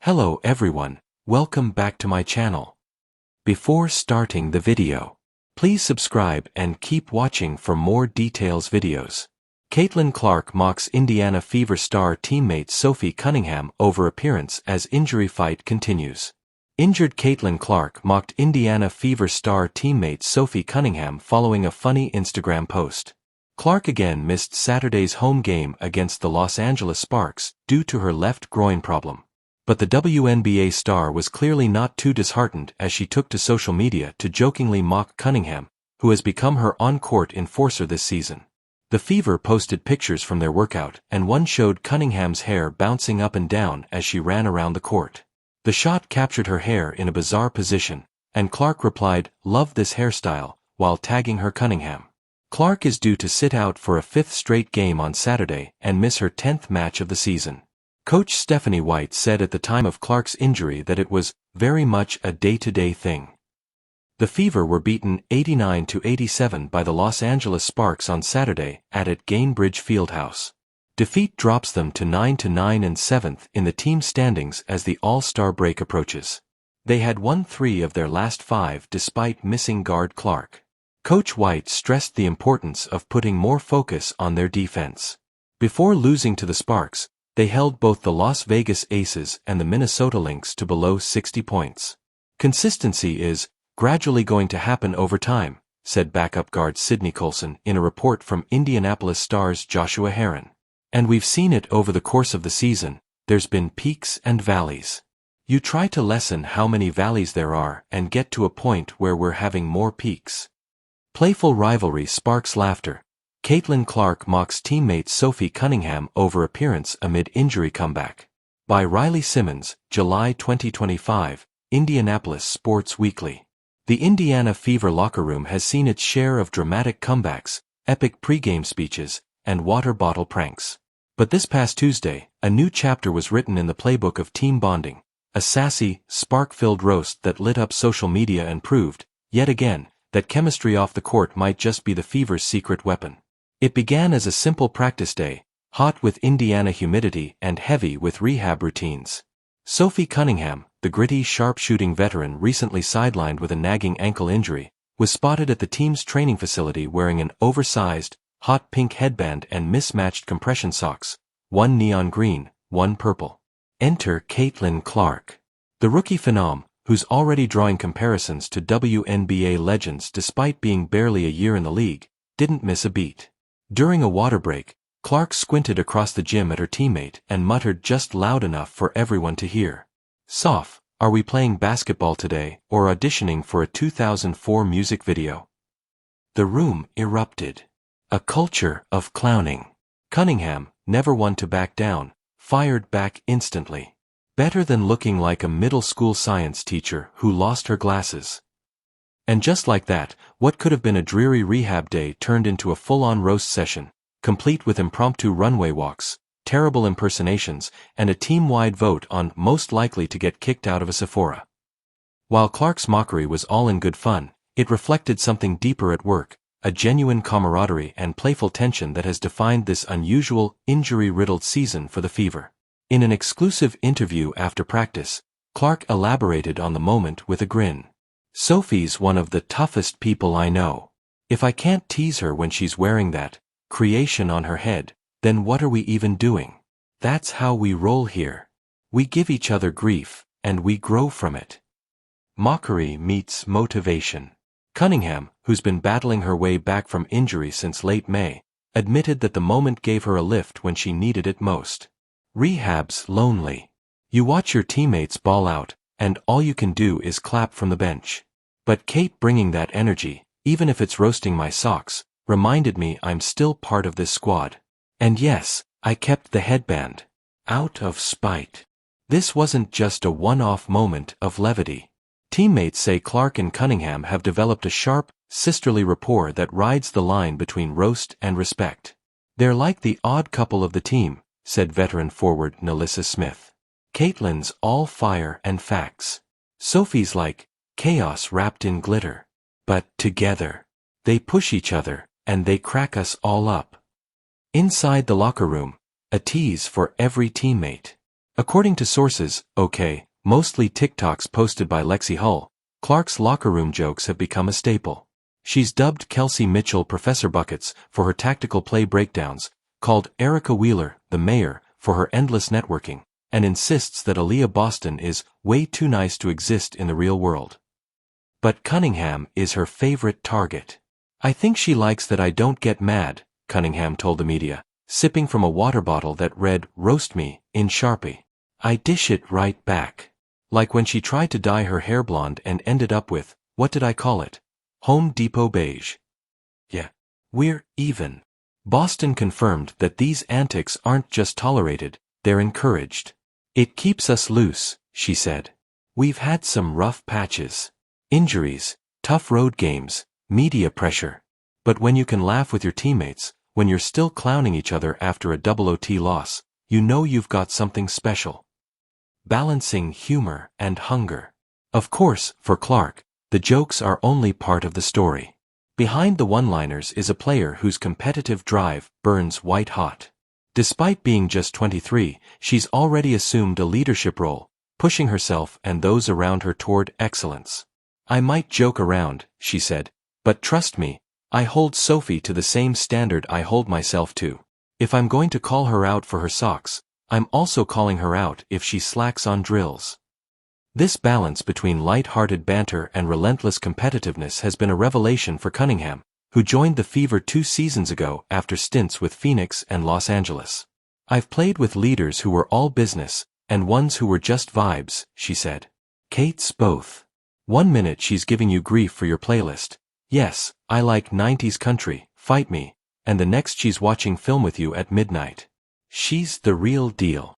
Hello everyone, welcome back to my channel. Before starting the video, please subscribe and keep watching for more details videos. Caitlin Clark mocks Indiana Fever star teammate Sophie Cunningham over appearance as injury fight continues. Injured Caitlin Clark mocked Indiana Fever star teammate Sophie Cunningham following a funny Instagram post. Clark again missed Saturday's home game against the Los Angeles Sparks due to her left groin problem. But the WNBA star was clearly not too disheartened as she took to social media to jokingly mock Cunningham, who has become her on-court enforcer this season. The Fever posted pictures from their workout, and one showed Cunningham's hair bouncing up and down as she ran around the court. The shot captured her hair in a bizarre position, and Clark replied, "Love this hairstyle," while tagging her Cunningham. Clark is due to sit out for a fifth straight game on Saturday and miss her 10th match of the season. Coach Stephanie White said at the time of Clark's injury that it was very much a day-to-day thing. The Fever were beaten 89-87 by the Los Angeles Sparks on Saturday at Gainbridge Fieldhouse. Defeat drops them to 9-9 and 7th in the team standings as the All-Star break approaches. They had won 3 of their last 5 despite missing guard Clark. Coach White stressed the importance of putting more focus on their defense. Before losing to the Sparks, they held both the Las Vegas Aces and the Minnesota Lynx to below 60 points. "Consistency is gradually going to happen over time," said backup guard Sydney Colson in a report from Indianapolis Star's Joshua Herron. "And we've seen it over the course of the season. There's been peaks and valleys. You try to lessen how many valleys there are and get to a point where we're having more peaks." Playful rivalry sparks laughter. Caitlin Clark mocks teammate Sophie Cunningham over appearance amid injury comeback. By Riley Simmons, July 2025, Indianapolis Sports Weekly. The Indiana Fever locker room has seen its share of dramatic comebacks, epic pregame speeches, and water bottle pranks. But this past Tuesday, a new chapter was written in the playbook of team bonding, a sassy, spark-filled roast that lit up social media and proved, yet again, that chemistry off the court might just be the Fever's secret weapon. It began as a simple practice day, hot with Indiana humidity and heavy with rehab routines. Sophie Cunningham, the gritty sharpshooting veteran recently sidelined with a nagging ankle injury, was spotted at the team's training facility wearing an oversized, hot pink headband and mismatched compression socks, one neon green, one purple. Enter Caitlin Clark. The rookie phenom, who's already drawing comparisons to WNBA legends despite being barely a year in the league, didn't miss a beat. During a water break, Clark squinted across the gym at her teammate and muttered just loud enough for everyone to hear, "Soph, are we playing basketball today or auditioning for a 2004 music video?" The room erupted. A culture of clowning. Cunningham, never one to back down, fired back instantly. Better than looking like a middle school science teacher who lost her glasses. And just like that, what could have been a dreary rehab day turned into a full-on roast session, complete with impromptu runway walks, terrible impersonations, and a team-wide vote on most likely to get kicked out of a Sephora. While Clark's mockery was all in good fun, it reflected something deeper at work, a genuine camaraderie and playful tension that has defined this unusual, injury-riddled season for the Fever. In an exclusive interview after practice, Clark elaborated on the moment with a grin. "Sophie's one of the toughest people I know. If I can't tease her when she's wearing that creation on her head, then what are we even doing? That's how we roll here. We give each other grief, and we grow from it." Mockery meets motivation. Cunningham, who's been battling her way back from injury since late May, admitted that the moment gave her a lift when she needed it most. "Rehab's lonely. You watch your teammates ball out, and all you can do is clap from the bench. But Kate bringing that energy, even if it's roasting my socks, reminded me I'm still part of this squad. And yes, I kept the headband. Out of spite." This wasn't just a one-off moment of levity. Teammates say Clark and Cunningham have developed a sharp, sisterly rapport that rides the line between roast and respect. "They're like the odd couple of the team," said veteran forward Nalissa Smith. "Caitlin's all fire and facts. Sophie's like chaos wrapped in glitter. But together, they push each other, and they crack us all up." Inside the locker room, a tease for every teammate. According to sources, okay, mostly TikToks posted by Lexi Hull, Clark's locker room jokes have become a staple. She's dubbed Kelsey Mitchell Professor Buckets for her tactical play breakdowns, called Erica Wheeler the Mayor for her endless networking, and insists that Aaliyah Boston is way too nice to exist in the real world. But Cunningham is her favorite target. I think she likes that I don't get mad, Cunningham told the media, sipping from a water bottle that read, "Roast me," in Sharpie. I dish it right back. Like when she tried to dye her hair blonde and ended up with, what did I call it? Home Depot beige. Yeah. We're even. Boston confirmed that these antics aren't just tolerated, they're encouraged. It keeps us loose, she said. We've had some rough patches. Injuries, tough road games, media pressure. But when you can laugh with your teammates, when you're still clowning each other after a double OT loss, you know you've got something special. Balancing humor and hunger. Of course, for Clark, the jokes are only part of the story. Behind the one-liners is a player whose competitive drive burns white hot. Despite being just 23, she's already assumed a leadership role, pushing herself and those around her toward excellence. I might joke around, she said, but trust me, I hold Sophie to the same standard I hold myself to. If I'm going to call her out for her socks, I'm also calling her out if she slacks on drills. This balance between light-hearted banter and relentless competitiveness has been a revelation for Cunningham, who joined the Fever 2 seasons ago after stints with Phoenix and Los Angeles. I've played with leaders who were all business, and ones who were just vibes, she said. Kate's both. 1 minute she's giving you grief for your playlist. Yes, I like 90s country, fight me, and the next she's watching film with you at midnight. She's the real deal.